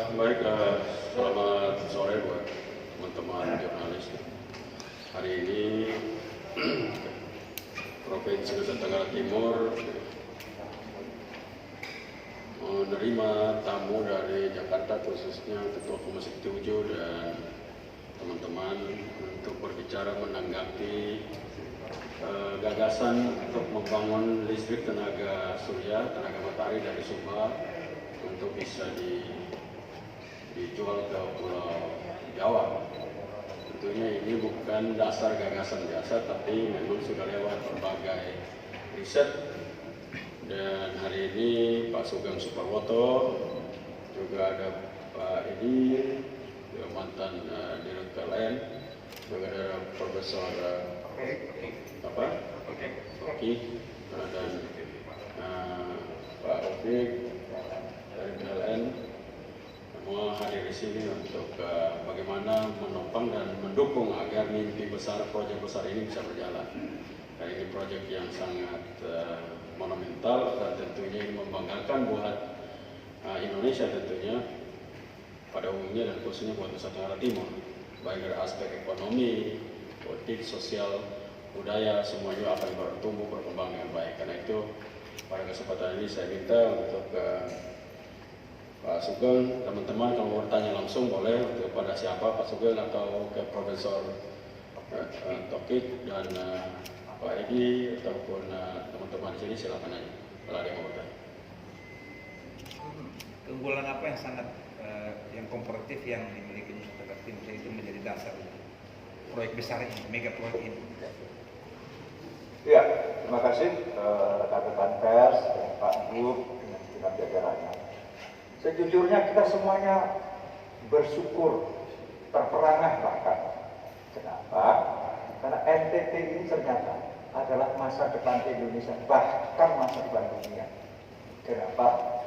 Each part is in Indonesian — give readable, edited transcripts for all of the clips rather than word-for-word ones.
Baik, selamat sore buat teman-teman jurnalis. Hari ini Provinsi Nusa Tenggara Timur menerima tamu dari Jakarta, khususnya Ketua Komisi 7 dan teman-teman untuk berbicara menanggapi gagasan untuk membangun listrik tenaga surya, tenaga matahari dari Sumba untuk bisa dijual ke Pulau Jawa. Tentunya ini bukan dasar gagasan biasa, tapi memang sudah lewat berbagai riset. Dan hari ini Pak Sugeng Suparwoto, juga ada Pak Edi, mantan Dirut PLN, juga ada Profesor Oki, dan Pak Opik dari PLN. Semua hadir di sini untuk bagaimana menopang dan mendukung agar mimpi besar, proyek besar ini bisa berjalan. Dan ini proyek yang sangat monumental dan tentunya ini membanggakan buat Indonesia tentunya pada umumnya dan khususnya buat Nusa Tenggara Timur. Baik dari aspek ekonomi, politik, sosial, budaya, semuanya akan bertumbuh berkembang dengan baik. Karena itu pada kesempatan ini saya minta untuk Pak Sugeng, teman-teman kalau mau bertanya langsung boleh kepada siapa, Pak Sugeng atau ke Profesor Tokik dan Pak Edi ataupun teman-teman di sini, silakan aja kalau ada yang mau bertanya. Keunggulan apa yang sangat yang komparatif yang dimiliki Nusa Tenggara Timur itu menjadi dasar proyek besar ini, mega proyek ini? Ya, terima kasih rekan-rekan pers, Pak Gub, dan segenap jajarannya. Sejujurnya kita semuanya bersyukur, terperangah bahkan. Kenapa? Karena NTT ini ternyata adalah masa depan Indonesia, bahkan masa depan dunia. Kenapa?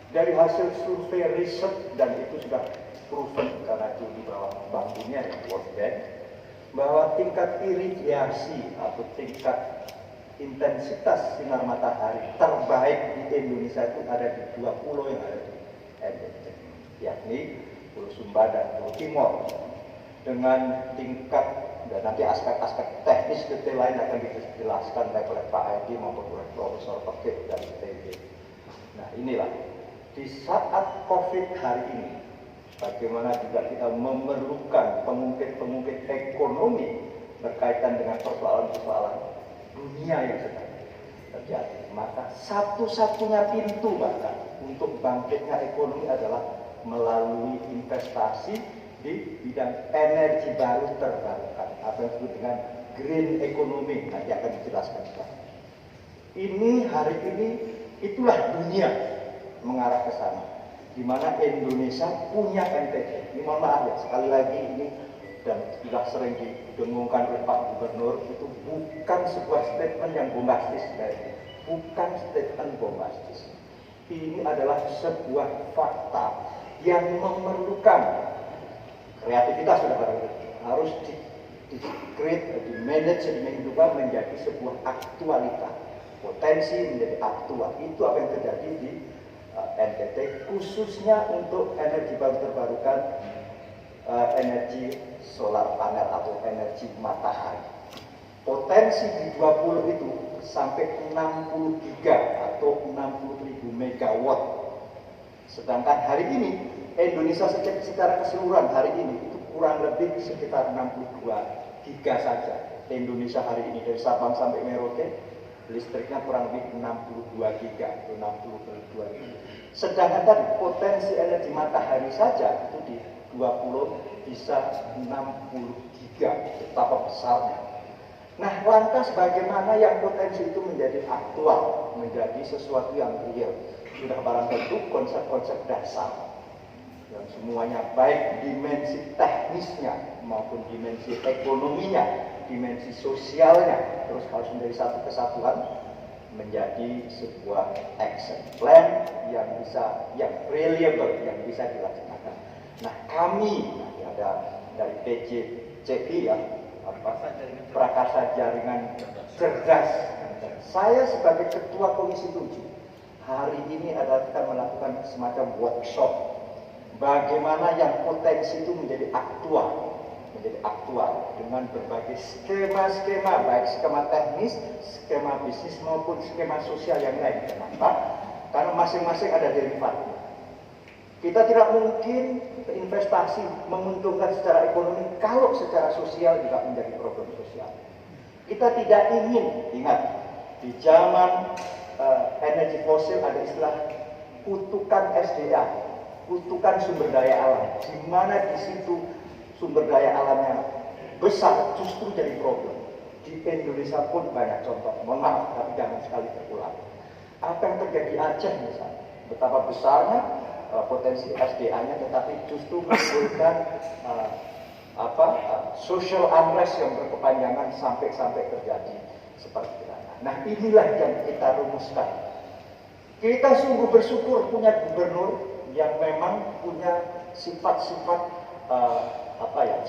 Dari hasil survei riset, dan itu sudah proven karena itu di bawah Bank Dunia dan World Bank, bahwa tingkat iradiasi atau tingkat intensitas sinar matahari terbaik di Indonesia itu ada di 2 pulau yang ada di NTT, yakni Pulau Sumba dan Pulau Timor. Dengan tingkat, dan nanti aspek-aspek teknis detail lain akan dijelaskan baik oleh Pak Edi maupun oleh Profesor Pekit dari ITB. Nah inilah, di saat COVID hari ini, bagaimana juga kita memerlukan pengungkit-pengungkit ekonomi berkaitan dengan persoalan-persoalan dunia yang sedang terjadi. Maka satu-satunya pintu bahkan untuk bangkitnya ekonomi adalah melalui investasi di bidang energi baru terbarukan, apa yang disebut dengan green economy, nanti akan dijelaskan. Ini hari ini itulah dunia mengarah ke sana, di mana Indonesia punya NTT. Ini mohon maaf ya, sekali lagi ini dan sudah sering didengungkan oleh Pak Gubernur, itu bukan sebuah statement yang bombastis, bukan statement bombastis. Ini adalah sebuah fakta yang memerlukan kreativitas, sudah harus di-create, di-manage, dihidupkan menjadi sebuah aktualitas, potensi menjadi aktual. Itu apa yang terjadi di NTT, khususnya untuk energi baru terbarukan, energi solar panel atau energi matahari. Potensi di 20 itu sampai 60 giga atau 60.000 megawatt. Sedangkan hari ini Indonesia secara keseluruhan hari ini itu kurang lebih sekitar 62 giga saja. Indonesia hari ini dari Sabang sampai Merauke listriknya kurang lebih 62 giga atau 62 giga. Sedangkan tadi potensi energi matahari saja itu di 20 bisa 60 giga, betapa besarnya. Nah, lantas bagaimana yang potensi itu menjadi aktual, menjadi sesuatu yang real? Sudah barang tentu konsep-konsep dasar yang semuanya baik dimensi teknisnya maupun dimensi ekonominya, dimensi sosialnya, terus harus menjadi satu kesatuan, menjadi sebuah action plan yang reliable, yang bisa dilaksanakan. Nah, kami ada dari PJCI ya, Prakasa Jaringan Cerdas. Saya sebagai Ketua Komisi 7 hari ini adalah kita melakukan semacam workshop bagaimana yang potensi itu menjadi aktual dengan berbagai skema-skema, baik skema teknis, skema bisnis maupun skema sosial yang lain. Kenapa? Karena masing-masing ada derivatnya. Kita tidak mungkin investasi menguntungkan secara ekonomi kalau secara sosial juga menjadi problem sosial. Kita tidak ingin, ingat, di zaman energi fosil ada istilah kutukan SDA, kutukan sumber daya alam, di mana di situ sumber daya alamnya besar justru jadi problem. Di Indonesia pun banyak contoh, mohon maaf tapi jangan sekali terulang. Apa yang terjadi di Aceh misalnya, betapa besarnya potensi SDA-nya, tetapi justru menimbulkan social unrest yang berkepanjangan sampai terjadi seperti itu. Nah, inilah yang kita rumuskan. Kita sungguh bersyukur punya gubernur yang memang punya sifat-sifat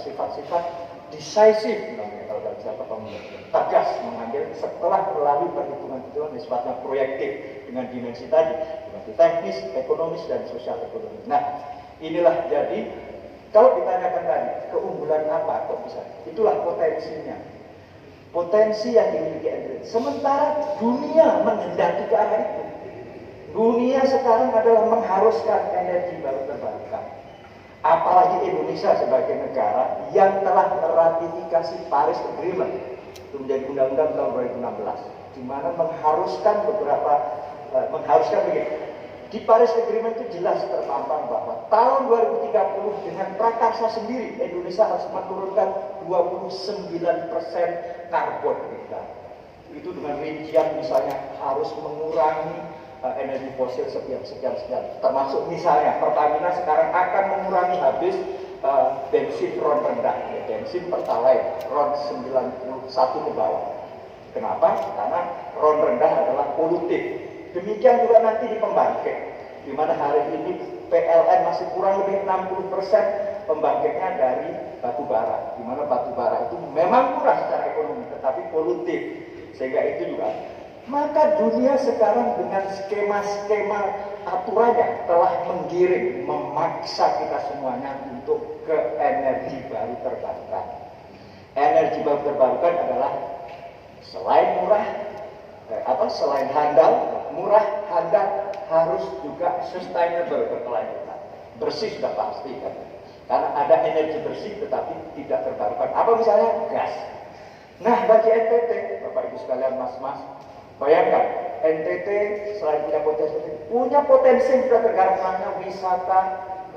sifat-sifat decisive, kalau dalam siapa tegas mengambil setelah melalui perhitungan-perhitungan yang sifatnya proyektif dengan dimensi tadi, dimensi teknis, ekonomis dan sosial ekonomi. Nah, inilah jadi kalau ditanyakan tadi keunggulan apa kok bisa? Itulah potensinya. Potensi yang dimiliki NTT. Sementara dunia menghendaki ke arah itu. Dunia sekarang adalah mengharuskan energi baru terbarukan. Apalagi Indonesia sebagai negara yang telah meratifikasi Paris Agreement, itu menjadi undang-undang tahun 2016, di mana mengharuskan begini. Di Paris Agreement itu jelas terpampang bahwa tahun 2030 dengan prakarsa sendiri Indonesia harus menurunkan 29% karbon kita. Itu dengan rincian misalnya harus mengurangi energi fosil sekian. Termasuk misalnya Pertamina sekarang akan mengurangi habis bensin ron rendah, bensin pertalite ron 91 ke bawah. Kenapa? Karena ron rendah adalah polutif. Demikian juga nanti di pembangkit, di mana hari ini PLN masih kurang lebih 60% pembangkitnya dari batu bara, di mana batu bara itu memang murah secara ekonomi, tetapi polutif, sehingga itu juga. Maka dunia sekarang dengan skema-skema aturannya telah menggiring, memaksa kita semuanya untuk ke energi baru terbarukan. Energi baru terbarukan adalah selain murah, selain handal, murah, handal, harus juga sustainable, berkelanjutan. Bersih sudah pasti kan. Karena ada energi bersih tetapi tidak terbarukan. Apa misalnya? Gas. Nah, bagi NTT, Bapak Ibu sekalian, Mas-mas, bayangkan NTT selain punya potensi yang sudah tergarapkannya wisata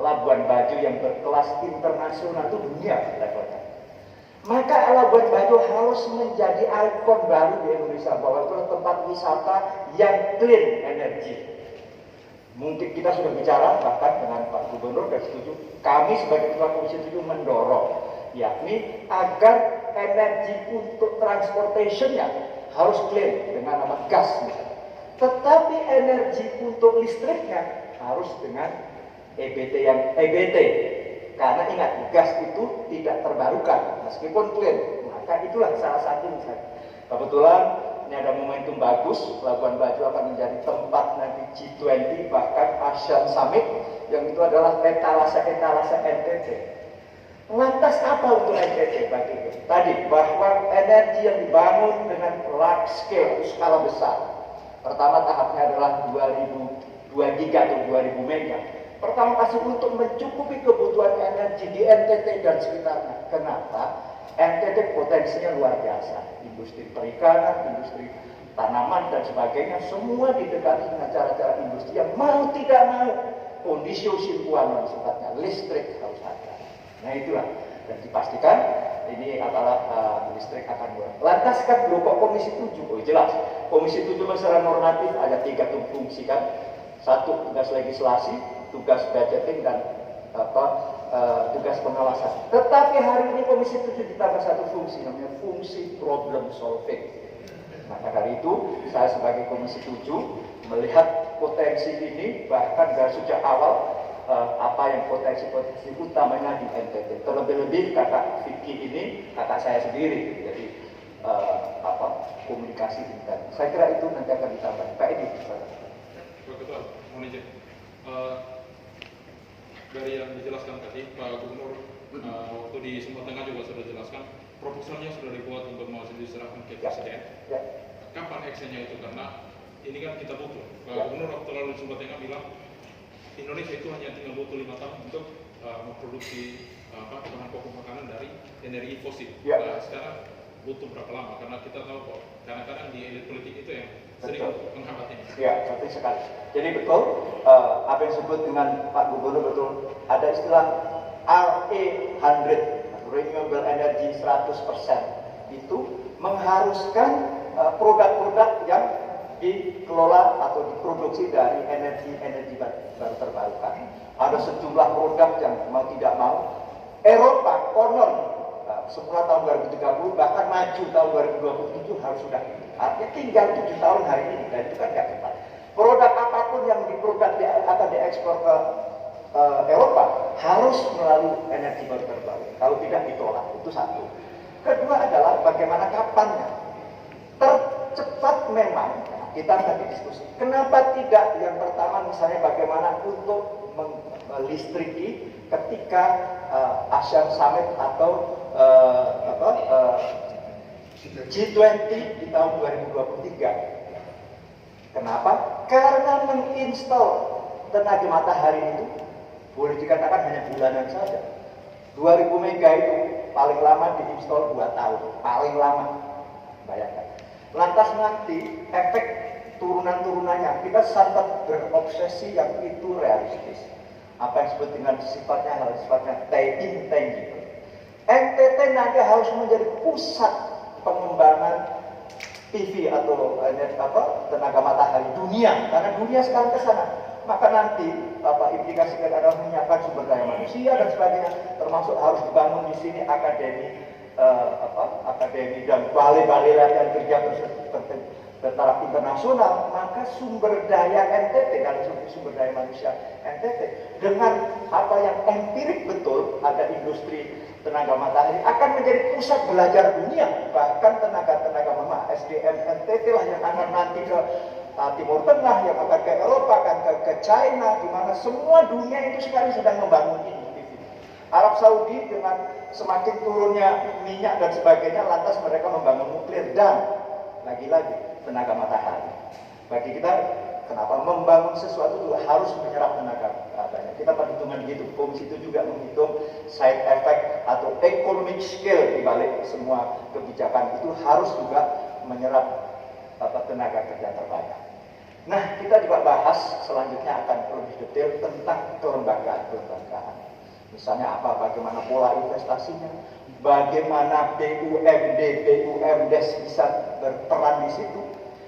Labuan Bajo yang berkelas internasional, itu dunia levelnya. Maka Labuan Bajo harus menjadi ikon baru di Indonesia bahwa itu tempat wisata yang clean energi. Mungkin kita sudah bicara bahkan dengan Pak Gubernur dan setuju. Kami sebagai Ketua Komisi 7 mendorong, yakni agar energi untuk transportation-nya harus clean dengan nama gas misalnya. Tetapi energi untuk listriknya harus dengan EBT. Karena ingat, gas itu tidak terbarukan, meskipun clean. Maka itulah salah satu misalnya. Kebetulan ini ada momentum bagus, Labuan Bajo akan menjadi tempat nanti G20, bahkan ASEAN Summit, yang itu adalah etalase NTT. Lantas apa untuk NTT bagi itu? Tadi, bahwa energi yang dibangun dengan large scale, skala besar. Pertama tahapnya adalah 2 giga atau 2000 mega. Pertama kasih untuk mencukupi kebutuhan energi di NTT dan sekitarnya. Kenapa? NTT potensinya luar biasa. Industri perikanan, industri tanaman dan sebagainya, semua didekati dengan cara-cara industri yang mau tidak mau kondisi simpuan sifatnya listrik harus ada. Nah itulah, dan dipastikan ini adalah listrik akan murah. Lantas kan kok Komisi 7? Oh jelas, Komisi 7 secara normatif ada 3 fungsi kan. 1 tugas legislasi, tugas budgeting dan tugas pengawasan. Tetapi hari ini Komisi 7 ditambah 1 fungsi, namanya fungsi problem solving. Maka dari itu saya sebagai Komisi 7 melihat potensi ini bahkan dari sejak awal apa yang potensi utamanya di NTT. Terlebih-lebih kakak Vicky ini kakak saya sendiri, jadi komunikasi intern. Saya kira itu nanti akan ditambah. Pak Edi. Pak Ketua, mohon izin. Dari yang jelaskan tadi, Pak Gubernur waktu di Sumatera Tengah juga sudah jelaskan, proposalnya sudah dibuat untuk mau diserahkan ke Presiden. Kapan actionnya itu? Karena ini kan kita butuh. Pak Gubernur waktu lalu di Sumatera Tengah bilang Indonesia itu hanya tinggal butuh 5 tahun untuk memproduksi bahan pokok makanan dari energi fosil. Nah, sekarang butuh berapa lama? Karena kita tahu kok kadang-kadang di elit politik itu yang sering menghambat ini. Ya, betul sekali. Jadi betul, apa yang disebut dengan Pak Gubernur betul, ada istilah RE100, Renewable Energy 100%. Itu mengharuskan produk-produk yang dikelola atau diproduksi dari energi baru terbarukan. Ada sejumlah produk yang mau tidak mau Eropa konon semula tahun 2030 bahkan maju tahun 2027 harus sudah ini. Artinya tinggal 7 tahun hari ini, dan itu kan nggak tepat. Produk apapun yang akan diekspor ke Eropa harus melalui energi baru terbarukan. Kalau tidak ditolak, itu satu. Kedua adalah bagaimana kapannya. Tercepat memang kita tadi diskusi. Kenapa tidak yang pertama misalnya bagaimana untuk melistriki ketika ASEAN Summit atau G20 di tahun 2023. Kenapa? Karena menginstal tenaga matahari itu boleh dikatakan hanya bulanan saja. 2000 mega itu paling lama diinstal 2 tahun, paling lama. Bayangkan. Lantas nanti efek turunan-turunannya kita sempat berobsesi yang itu realistis. Apa yang disebut dengan sifatnya intangible. NTT nanti harus menjadi pusat pengembangan PV atau tenaga matahari dunia, karena dunia sekarang ke sana. Maka nanti implikasikan adalah menyiapkan sumber daya manusia dan sebagainya, termasuk harus dibangun di sini akademi dan balai-balai latihan kerja bertaraf internasional. Maka sumber daya NTT, kalau sumber daya manusia NTT dengan apa yang empirik betul, ada industri tenaga matahari akan menjadi pusat belajar dunia. Bahkan tenaga SDM NTT lah yang akan nanti ke Timur Tengah, yang akan ke Eropa, akan ke China, di mana semua dunia itu sekarang sedang membangun ini. Arab Saudi dengan semakin turunnya minyak dan sebagainya, lantas mereka membangun nuklir dan lagi-lagi tenaga matahari. Bagi kita, kenapa membangun sesuatu juga harus menyerap tenaga matahari. Kita perhitungan gitu, komisi itu juga menghitung side effect atau economic scale di balik semua kebijakan itu harus juga menyerap tenaga kerja terbanyak. Nah, kita juga bahas selanjutnya akan lebih detail tentang kelembagaan. Misalnya bagaimana pola investasinya, bagaimana BUMDes bisa berperan di situ,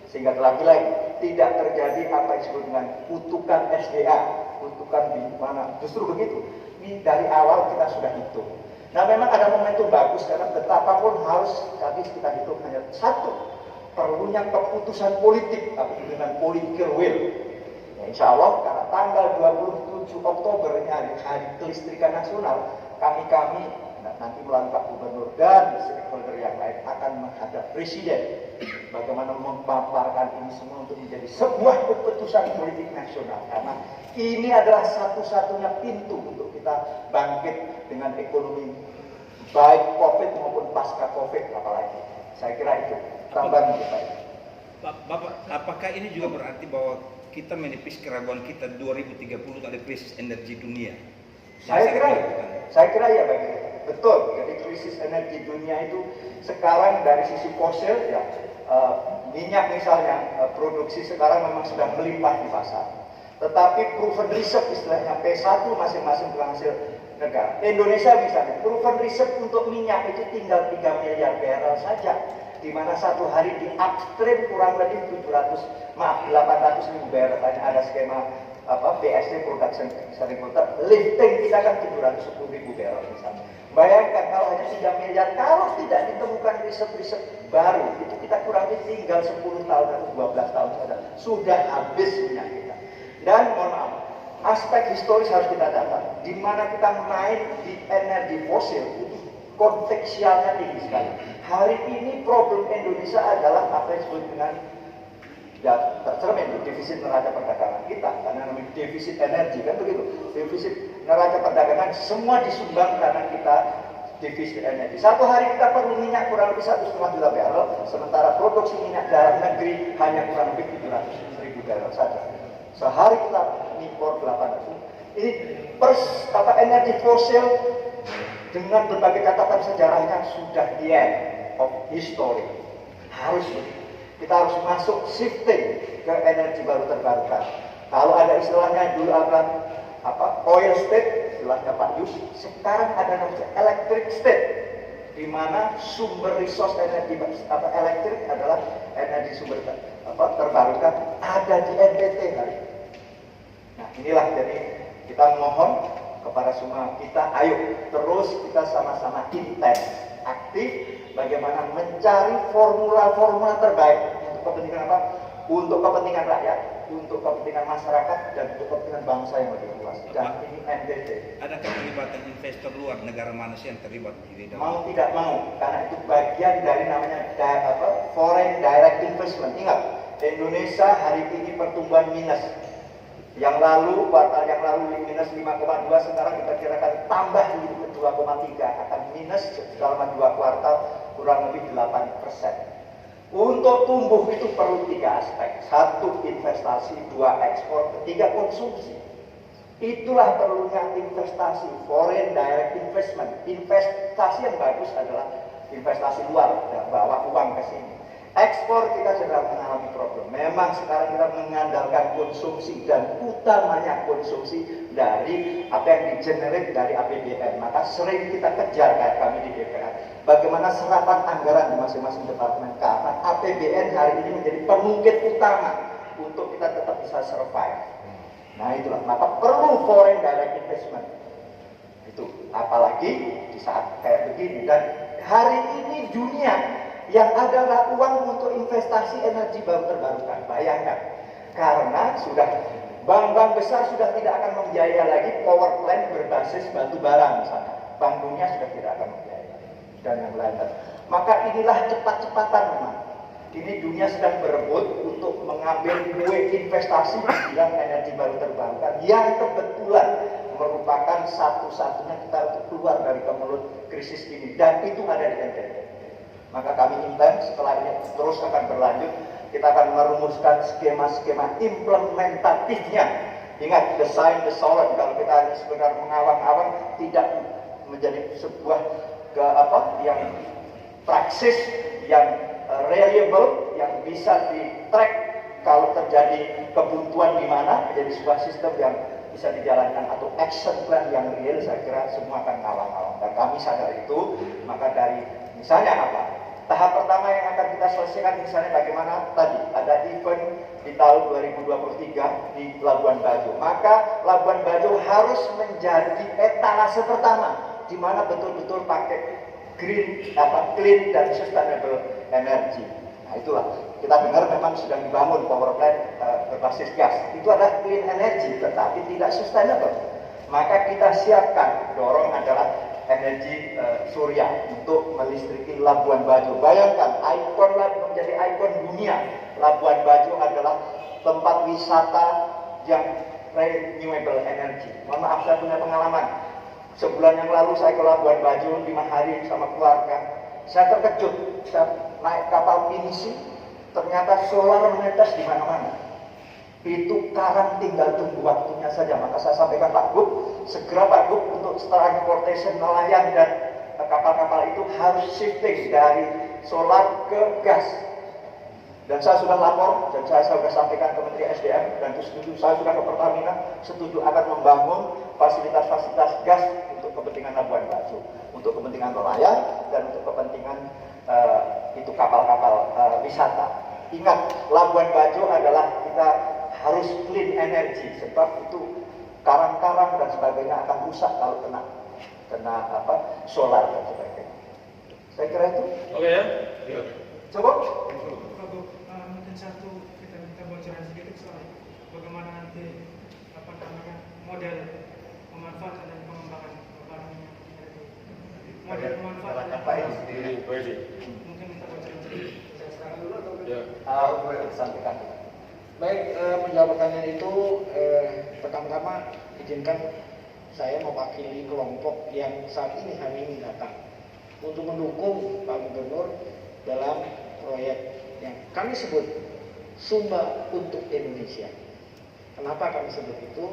sehingga lagi-lagi tidak terjadi apa yang disebut dengan kutukan SDA, kutukan di mana. Justru begitu. Ini dari awal kita sudah hitung. Nah, memang ada momentum bagus karena betapapun harus tadi kita hitung hanya satu. Perlunya keputusan politik, tapi dengan political will. Ya, insya Allah, karena tanggal 27 Oktober ini hari kelistrikan nasional, kami nanti melalui Pak Gubernur dan stakeholder yang lain akan menghadap Presiden. Bagaimana memaparkan ini semua untuk menjadi sebuah keputusan politik nasional. Karena ini adalah satu-satunya pintu untuk kita bangkit dengan ekonomi baik COVID maupun pasca COVID apalagi. Saya kira itu. Tambahan kita. Bapak, apakah ini juga berarti bahwa kita menepis keraguan kita 2030 ada krisis energi dunia? Saya kira ya betul. Jadi krisis energi dunia itu sekarang dari sisi fosil ya minyak misalnya produksi sekarang memang sudah melimpah di pasar. Tetapi proven reserve istilahnya P1 masing-masing penghasil negara. Indonesia misalnya proven reserve untuk minyak itu tinggal 3 miliar barrel saja. Di mana satu hari di upstream kurang lebih 800 ribu barrel. Ada skema PSC production sharing quota, lifting kita kan 710 ribu barrel misalnya. Bayangkan kalau hanya 3 miliar, kalau tidak ditemukan riset-riset baru, itu kita kurang lebih tinggal 10 tahun atau 12 tahun saja sudah habis minyak kita. Dan mohon maaf, aspek historis harus kita catat. Di mana kita main di energi fosil itu kontekstualnya tinggi sekali. Hari ini problem Indonesia adalah apa yang disebut dengan tercermin di defisit neraca perdagangan kita, karena namanya defisit energi kan begitu. Defisit neraca perdagangan semua disumbang karena kita divisi energi. Satu hari kita perlu minyak kurang lebih 1,5 juta barrel, sementara produksi minyak dalam negeri hanya kurang lebih 700.000 barrel saja. Sehari kita impor 800. Ini energi fosil dengan berbagai catatan sejarahnya sudah the end of history. Harus begitu. Kita harus masuk shifting ke energi baru terbarukan. Kalau ada istilahnya dulu oil state, istilahnya Pak Yus, sekarang ada namanya electric state, di mana sumber resource energi elektrik adalah energi sumber terbarukan ada di NTT hari ini. Nah inilah jadi kita mohon kepada semua kita, ayo terus kita sama-sama intens, aktif, bagaimana mencari formula-formula terbaik untuk kepentingan apa? Untuk kepentingan rakyat, untuk kepentingan masyarakat, dan untuk kepentingan bangsa yang lebih luas. Dan ini NTT. Ada keterlibatan investor luar, negara mana sih yang terlibat di dalam? Mau tidak mau, karena itu bagian dari namanya foreign direct investment. Ingat, Indonesia hari ini pertumbuhan minus. Yang lalu, kuartal yang lalu minus 5,2, sekarang diperkirakan tambah ke 2,3, akan minus selama 2 kuartal kurang lebih 8%. Untuk tumbuh itu perlu 3 aspek. 1, investasi, 2, ekspor, 3, konsumsi. Itulah perlunya investasi, foreign direct investment. Investasi yang bagus adalah investasi luar, bawa uang ke sini. Ekspor kita sedang mengalami problem. Memang sekarang kita mengandalkan konsumsi, dan utamanya konsumsi dari apa yang digenerate dari APBN. Maka sering kita kejar kayak kami di DPR, bagaimana serapan anggaran di masing-masing departemen, karena APBN hari ini menjadi pengungkit utama untuk kita tetap bisa survive. Nah itulah, maka perlu foreign direct investment. Itu apalagi di saat kayak begini, dan hari ini dunia yang adalah uang untuk investasi energi baru terbarukan. Bayangkan, karena sudah bank-bank besar sudah tidak akan membiayai lagi power plant berbasis batu bara misalnya. Bank dunia sudah tidak akan membiayai dan yang lain. Maka inilah cepat-cepatan memang. Ini dunia sedang berebut untuk mengambil kue investasi di bidang energi baru terbarukan yang kebetulan merupakan satu-satunya kita untuk keluar dari kemelut krisis ini, dan itu ada di NTT. Maka kami intens setelah ini terus akan berlanjut, kita akan merumuskan skema-skema implementatifnya. Ingat, the sign, the solid. Kalau kita hanya sekedar mengawang-awang, tidak menjadi sebuah yang praksis, yang reliable, yang bisa di-track kalau terjadi kebuntuan di mana, menjadi sebuah sistem yang bisa dijalankan, atau action plan yang real. Saya kira semua akan ngawang-ngawang, dan kami sadar itu. Maka dari misalnya apa? Tahap pertama yang akan kita selesaikan misalnya bagaimana tadi ada event di tahun 2023 di Labuan Bajo. Maka Labuan Bajo harus menjadi etalase pertama di mana betul-betul pakai clean dan sustainable energy. Nah itulah, kita dengar memang sedang dibangun power plant berbasis gas. Itu adalah clean energy tetapi tidak sustainable. Maka kita siapkan, dorong adalah energi surya untuk melistriki Labuan Bajo. Bayangkan, menjadi ikon dunia. Labuan Bajo adalah tempat wisata yang renewable energy. Mohon maaf, saya punya pengalaman. Sebulan yang lalu saya ke Labuan Bajo 5 hari sama keluarga. Saya terkejut, saya naik kapal pinisi, ternyata solar menetes di mana-mana. Itu karang tinggal tunggu waktunya saja. Maka saya sampaikan Pak Gub, segera Pak Gub untuk transportation nelayan dan kapal-kapal itu harus shifting dari solar ke gas. Dan saya sudah lapor, dan saya sudah sampaikan ke Menteri SDM, dan setuju, saya sudah ke Pertamina, setuju akan membangun fasilitas-fasilitas gas untuk kepentingan Labuan Bajo, untuk kepentingan nelayan, dan untuk kepentingan itu kapal-kapal wisata. Ingat, Labuan Bajo adalah kita harus clean energy, sebab itu karang-karang dan sebagainya akan rusak kalau kena solar dan sebagainya. Saya kira itu. Oke ya. Coba. Mungkin satu kita minta bocoran sedikit soal bagaimana nanti model pemanfaatan dan pengembangan model pemanfaatan apa ini? mungkin minta bocoran sedikit. Saya sekarang dulu atau Ya. Sampaikan. baik, menjawab pertanyaan itu pertama-tama izinkan saya mewakili kelompok yang saat ini hari ini datang untuk mendukung Pak Gubernur dalam proyek yang kami sebut Sumba untuk Indonesia. Kenapa kami sebut itu?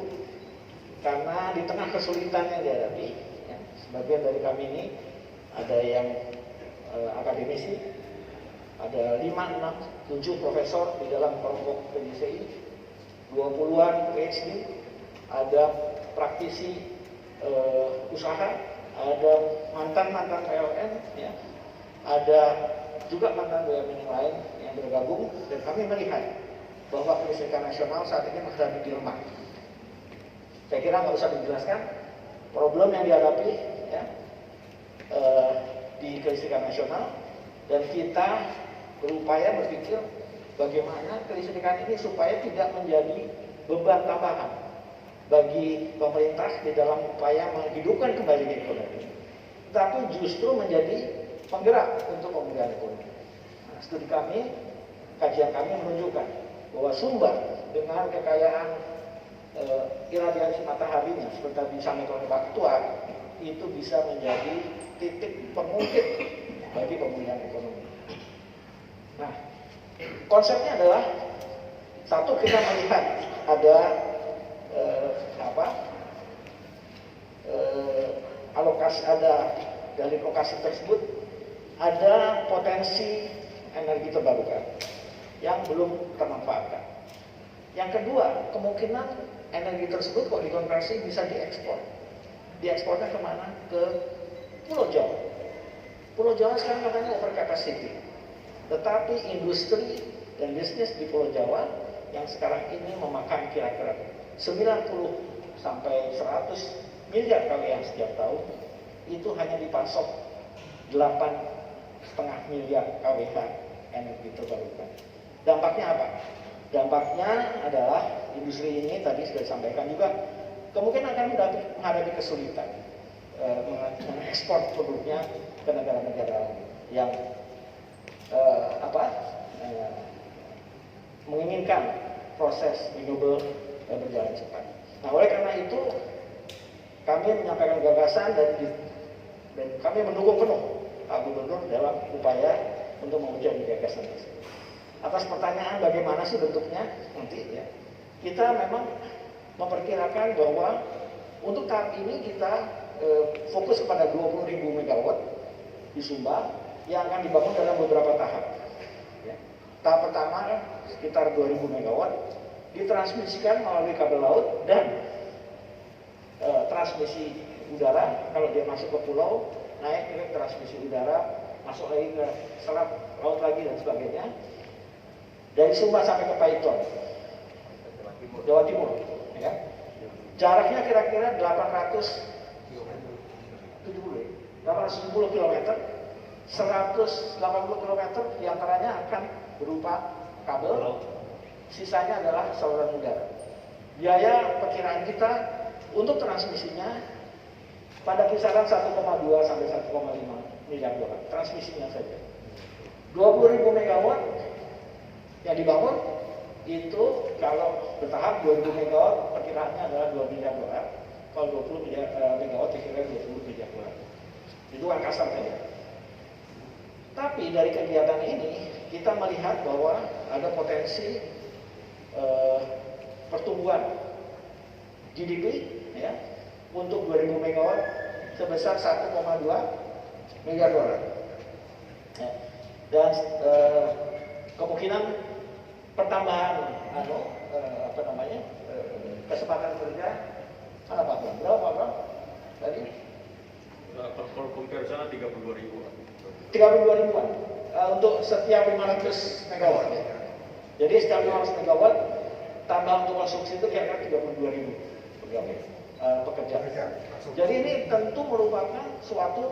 Karena di tengah kesulitan yang dihadapi, ya, sebagian dari kami ini ada yang akademisi, ada 5, 6, 7 profesor di dalam kelompok PJCI, 20-an PhD, ada praktisi usaha, ada mantan-mantan PLN, ya, ada juga mantan BUMN yang lain yang bergabung, dan kami melihat bahwa kelistrikan nasional saat ini menghadapi dilema. Saya kira nggak usah dijelaskan problem yang dihadapi, ya, di kelistrikan nasional, dan kita berupaya berpikir bagaimana kelistrikan ini supaya tidak menjadi beban tambahan bagi pemerintah di dalam upaya menghidupkan kembali ekonomi, tapi justru menjadi penggerak untuk pemulihan ekonomi. Nah, studi kami, kajian kami menunjukkan bahwa Sumba dengan kekayaan iradiasi mataharinya seperti tadi disampaikan oleh Pak Ketua, itu bisa menjadi titik pengungkit bagi pemulihan ekonomi. Nah, konsepnya adalah satu, kita melihat ada alokasi, ada dari lokasi tersebut ada potensi energi terbarukan yang belum termanfaatkan. Yang kedua, kemungkinan energi tersebut kalau dikonversi bisa diekspor. Diekspornya kemana? Ke Pulau Jawa. Pulau Jawa sekarang katanya over capacity. Tetapi industri dan bisnis di Pulau Jawa yang sekarang ini memakan kira-kira 90 sampai 100 miliar KWH setiap tahun, itu hanya dipasok 8,5 miliar KWH energi terbarukan. Dampaknya apa? Dampaknya adalah industri ini tadi sudah disampaikan juga kemungkinan akan menghadapi kesulitan mengekspor produknya ke negara-negara yang menginginkan proses renewable berjalan cepat. Nah, oleh karena itu kami menyampaikan gagasan dan kami mendukung penuh Pak Gubernur dalam upaya untuk mewujudkan gagasan tersebut. Atas pertanyaan bagaimana sih bentuknya nanti, ya, kita memang memperkirakan bahwa untuk tahap ini kita fokus kepada 20.000 megawatt di Sumba yang akan dibangun dalam beberapa tahap. Ya. Tahap pertama sekitar 2.000 megawatt ditransmisikan melalui kabel laut dan transmisi udara. Kalau dia masuk ke pulau, naik ke transmisi udara, masuk lagi ke selat laut lagi dan sebagainya. Dari Sumba sampai ke Paiton, Jawa Timur, ya. Jaraknya kira-kira 870 km, 180 km diantaranya akan berupa kabel, sisanya adalah saluran udara. Biaya perkiraan kita untuk transmisinya pada kisaran 1,2 sampai 1,5 miliar dolar, transmisinya saja. 20.000 megawatt yang dibangun itu kalau bertahap 2000 megawatt perkiraannya adalah 2 miliar dolar. Kalau 20 megawatt kira-kira 20 miliar dolar. Itu kan kasar saja. Tapi dari kegiatan ini kita melihat bahwa ada potensi pertumbuhan GDP, ya, untuk 2000 megawatt sebesar 1,2 miliar dolar. Ya. Dan kemungkinan pertambahan kesempatan kerja mana Pak? Berapa Pak? Tadi? Kalau compare sana 32.000. 32.000-an untuk setiap 500 megawatt. Ya. Jadi setiap 500 megawatt tambah untuk konsumsi itu kira-kira 32.000 pegawai pekerja. Jadi ini tentu merupakan suatu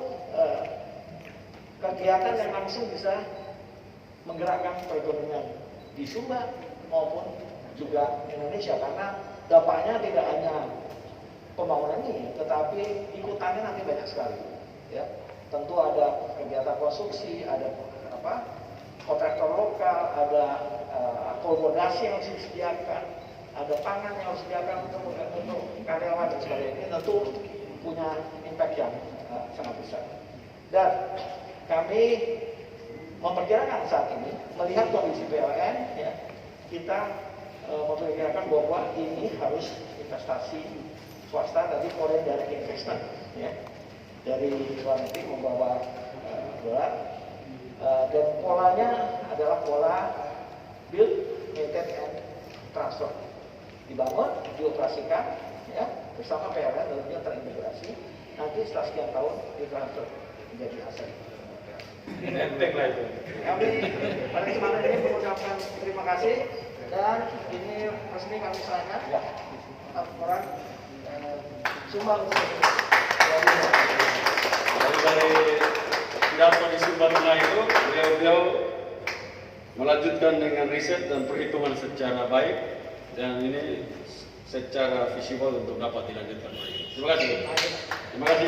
kegiatan yang langsung bisa menggerakkan perekonomian di Sumba maupun juga Indonesia, karena dampaknya tidak hanya pembangunan ini, tetapi ikutannya nanti banyak sekali. Ya, tentu ada kegiatan konstruksi, ada kontraktor lokal, ada akomodasi yang harus disediakan, ada pangan yang harus disediakan untuk karyawan dan sebagainya. Ini tentu punya impact yang sangat besar. Dan kami memperkirakan saat ini melihat kondisi PLN, ya, kita memperkirakan bahwa ini harus investasi swasta tadi foreign direct investment, ya, dari luar negeri membawa dolar, dan polanya adalah pola build, maintain, and transfer, dibangun, dioperasikan, ya, bersama PLN tentunya terintegrasi. Nanti setelah sekian tahun ditransfer menjadi aset. Enteng lah itu. Kami pada kesempatan ini mengucapkan terima kasih, dan ini resmi kami serahkan laporan Sumbar. Dari pidato di Sumbar Tengah itu, beliau melanjutkan dengan riset dan perhitungan secara baik, dan ini secara visual untuk dapat dilanjutkan lagi. Terima kasih. Terima kasih.